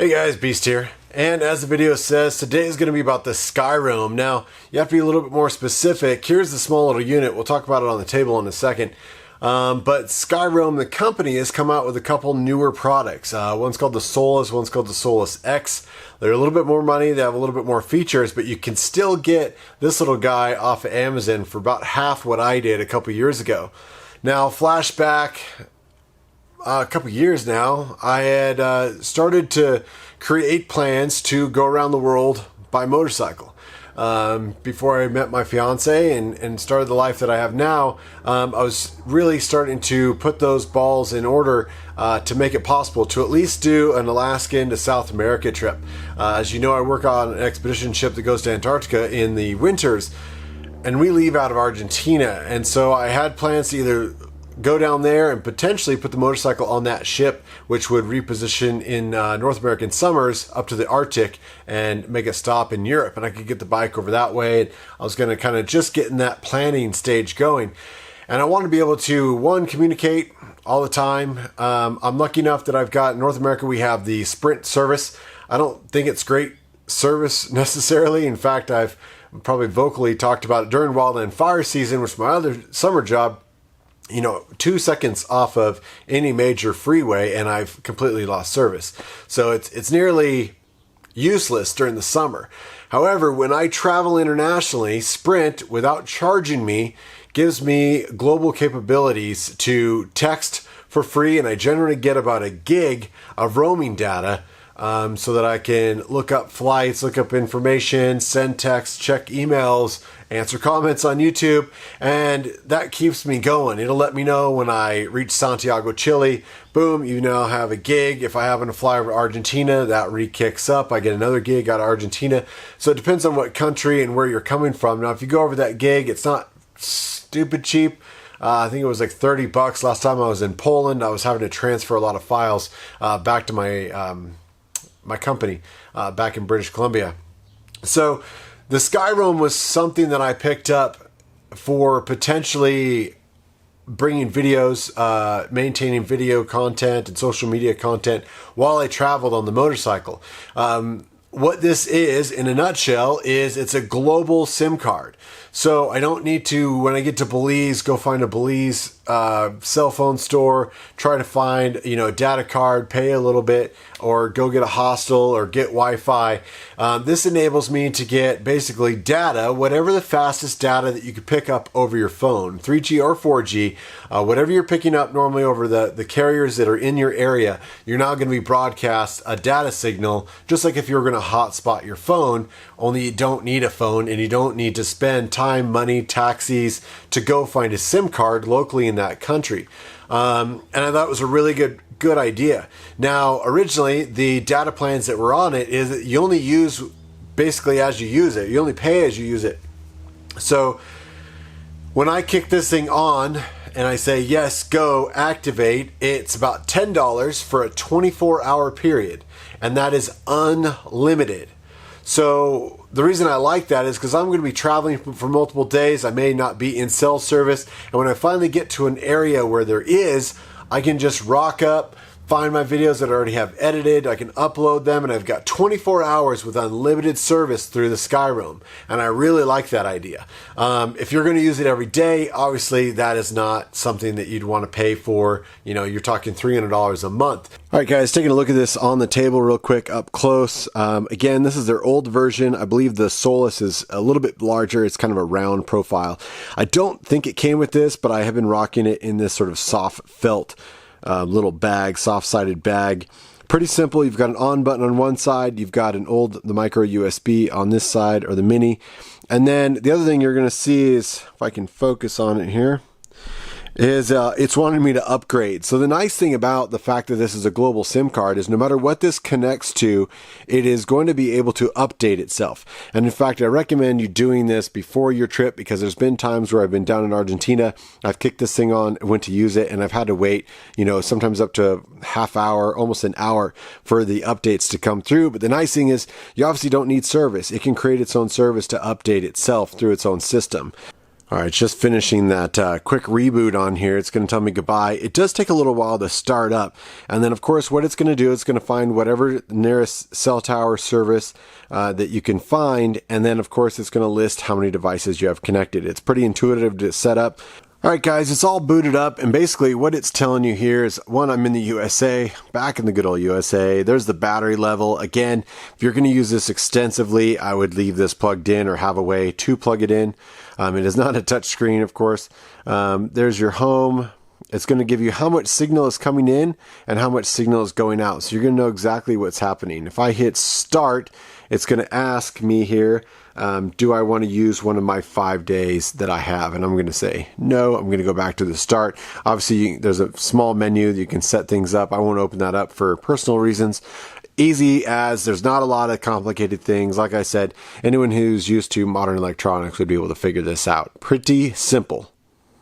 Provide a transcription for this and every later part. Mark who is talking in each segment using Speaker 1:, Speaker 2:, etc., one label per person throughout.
Speaker 1: Hey guys, Beast here. And as the video says, today is going to be about the SkyRoam. Now, you have to be a little bit more specific. Here's the small little unit. We'll talk about it on the table in a second. But SkyRoam, the company, has come out with a couple newer products. One's called the Solus, one's called the Solus X. They're a little bit more money, they have a little bit more features, but you can still get this little guy off of Amazon for about half what I did a couple years ago. Now, flashback a couple years now, I had started to create plans to go around the world by motorcycle. Before I met my fiance and started the life that I have now, I was really starting to put those balls in order to make it possible to at least do an Alaskan to South America trip. As you know, I work on an expedition ship that goes to Antarctica in the winters, and we leave out of Argentina. And so I had plans to either go down there and potentially put the motorcycle on that ship, which would reposition in North American summers up to the Arctic and make a stop in Europe. And I could get the bike over that way. And I was going to kind of just get in that planning stage going. And I want to be able to, one, communicate all the time. I'm lucky enough that I've got, in North America, we have the Sprint service. I don't think it's great service necessarily. In fact, I've probably vocally talked about it during wildland fire season, which is my other summer job. 2 seconds off of any major freeway and I've completely lost service. So it's nearly useless during the summer. However, when I travel internationally, Sprint, without charging me, gives me global capabilities to text for free, and I generally get about a gig of roaming data so that I can look up flights, look up information, send texts, check emails, answer comments on YouTube, and that keeps me going. It'll let me know when I reach Santiago, Chile. Boom, you now have a gig. If I happen to fly over to Argentina, that re-kicks up. I get another gig out of Argentina. So it depends on what country and where you're coming from. Now, if you go over that gig, it's not stupid cheap. I think it was like $30 last time I was in Poland. I was having to transfer a lot of files back to my company back in British Columbia. So the SkyRoam was something that I picked up for potentially bringing videos, maintaining video content and social media content while I traveled on the motorcycle. What this is, in a nutshell, is it's a global SIM card. So I don't need to, when I get to Belize, go find a Belize cell phone store, try to find, a data card, pay a little bit, or go get a hostel or get Wi-Fi. This enables me to get basically data, whatever the fastest data that you could pick up over your phone, 3G or 4G, whatever you're picking up normally over the carriers that are in your area, you're now going to be broadcast a data signal, just like if you were going to hotspot your phone, only you don't need a phone and you don't need to spend time, money, taxis to go find a SIM card locally in that country. And I thought it was a really good idea. Now, originally, the data plans that were on it is that you only use basically as you use it. You only pay as you use it. So when I kick this thing on and I say, yes, go, activate, it's about $10 for a 24-hour period. And that is unlimited. So the reason I like that is because I'm going to be traveling for multiple days. I may not be in cell service. And when I finally get to an area where there is, I can just rock up, find my videos that I already have edited. I can upload them, and I've got 24 hours with unlimited service through the SkyRoam. And I really like that idea. If you're going to use it every day, obviously that is not something that you'd want to pay for. You're talking $300 a month. All right, guys, taking a look at this on the table real quick up close. Again, this is their old version. I believe the Solus is a little bit larger. It's kind of a round profile. I don't think it came with this, but I have been rocking it in this sort of soft felt little bag, soft-sided bag. Pretty simple. You've got an on button on one side. You've got the micro USB on this side, or the mini. And then the other thing you're going to see is, if I can focus on it here, is it's wanting me to upgrade. So the nice thing about the fact that this is a global SIM card is no matter what this connects to, it is going to be able to update itself. And in fact, I recommend you doing this before your trip, because there's been times where I've been down in Argentina, I've kicked this thing on, went to use it, and I've had to wait, sometimes up to half hour, almost an hour for the updates to come through. But the nice thing is you obviously don't need service. It can create its own service to update itself through its own system. All right, just finishing that quick reboot on here. It's going to tell me goodbye. It does take a little while to start up. And then, of course, what it's going to do, it's going to find whatever nearest cell tower service that you can find. And then, of course, it's going to list how many devices you have connected. It's pretty intuitive to set up. All right, guys, it's all booted up, and basically what it's telling you here is, one, I'm in the USA, back in the good old USA. There's the battery level. Again, if you're going to use this extensively, I would leave this plugged in or have a way to plug it in. It is not a touch screen, of course. There's your home. It's going to give you how much signal is coming in and how much signal is going out. So you're going to know exactly what's happening. If I hit start, it's going to ask me here, do I want to use one of my 5 days that I have? And I'm going to say no. I'm going to go back to the start. Obviously, there's a small menu that you can set things up. I won't open that up for personal reasons. Easy as there's not a lot of complicated things. Like I said, anyone who's used to modern electronics would be able to figure this out. Pretty simple.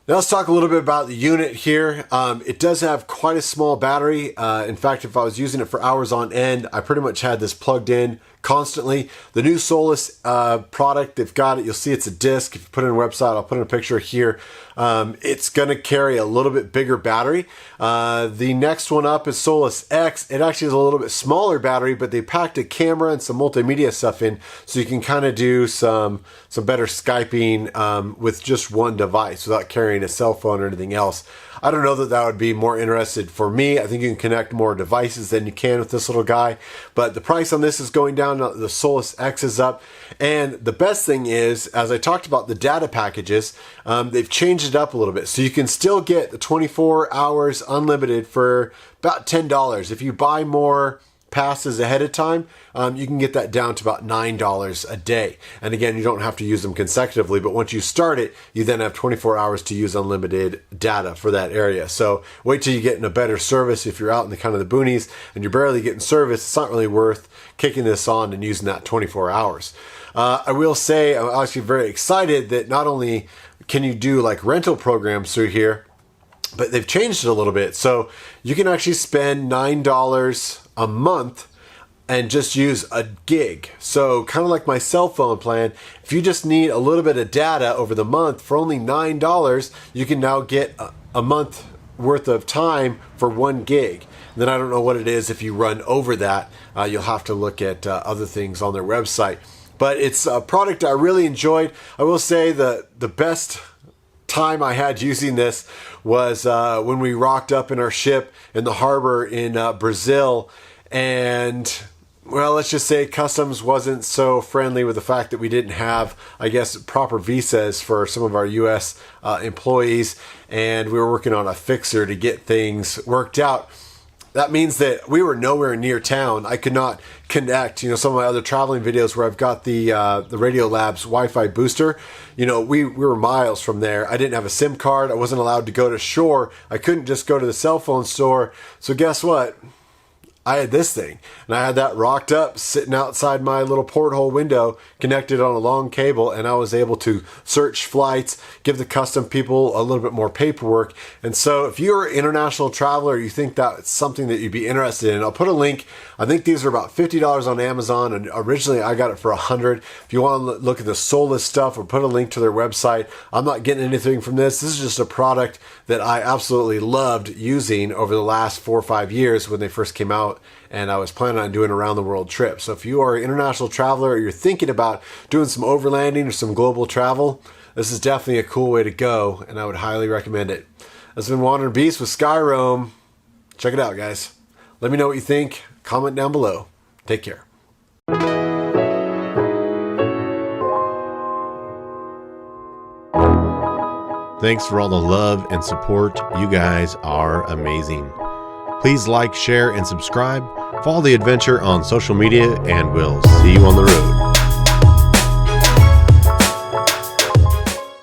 Speaker 1: Now let's talk a little bit about the unit here. It does have quite a small battery. In fact, if I was using it for hours on end, I pretty much had this plugged in constantly. The new Solus product, they've got it. You'll see it's a disc. If you put it on a website, I'll put in a picture here. It's going to carry a little bit bigger battery. The next one up is Solus X. It actually is a little bit smaller battery, but they packed a camera and some multimedia stuff in, so you can kind of do some better Skyping with just one device without carrying a cell phone or anything else. I don't know that that would be more interested for me. I think you can connect more devices than you can with this little guy. But the price on this is going down. The Solus X is up. And the best thing is, as I talked about the data packages, they've changed it up a little bit. So you can still get the 24 hours unlimited for about $10. If you buy more passes ahead of time, you can get that down to about $9 a day. And again, you don't have to use them consecutively, but once you start it, you then have 24 hours to use unlimited data for that area. So wait till you get in a better service. If you're out in the kind of the boonies and you're barely getting service, it's not really worth kicking this on and using that 24 hours. I will say, I'm actually very excited that not only can you do like rental programs through here, but they've changed it a little bit. So you can actually spend $9 a month and just use a gig. So kind of like my cell phone plan, if you just need a little bit of data over the month for only $9, you can now get a month worth of time for 1 gig. And then I don't know what it is if you run over that. You'll have to look at other things on their website. But it's a product I really enjoyed. I will say the best time I had using this was when we rocked up in our ship in the harbor in Brazil, and well, let's just say customs wasn't so friendly with the fact that we didn't have, I guess, proper visas for some of our US employees, and we were working on a fixer to get things worked out. That means that we were nowhere near town. I could not connect. Some of my other traveling videos where I've got the Radio Labs Wi-Fi booster, we were miles from there. I didn't have a SIM card. I wasn't allowed to go to shore. I couldn't just go to the cell phone store. So guess what? I had this thing, and I had that rocked up sitting outside my little porthole window connected on a long cable, and I was able to search flights, give the custom people a little bit more paperwork. And so if you're an international traveler, you think that's something that you'd be interested in, I'll put a link. I think these are about $50 on Amazon, and originally I got it for $100. If you want to look at the Solus stuff, or put a link to their website. I'm not getting anything from this. This is just a product that I absolutely loved using over the last 4 or 5 years when they first came out, and I was planning on doing a around the world trip. So if you are an international traveler, or you're thinking about doing some overlanding or some global travel, this is definitely a cool way to go, and I would highly recommend it. This has been Wandering Beast with SkyRoam. Check it out, guys. Let me know what you think. Comment down below. Take care. Thanks for all the love and support. You guys are amazing. Please like, share, and subscribe. Follow the adventure on social media, and we'll see you on the road.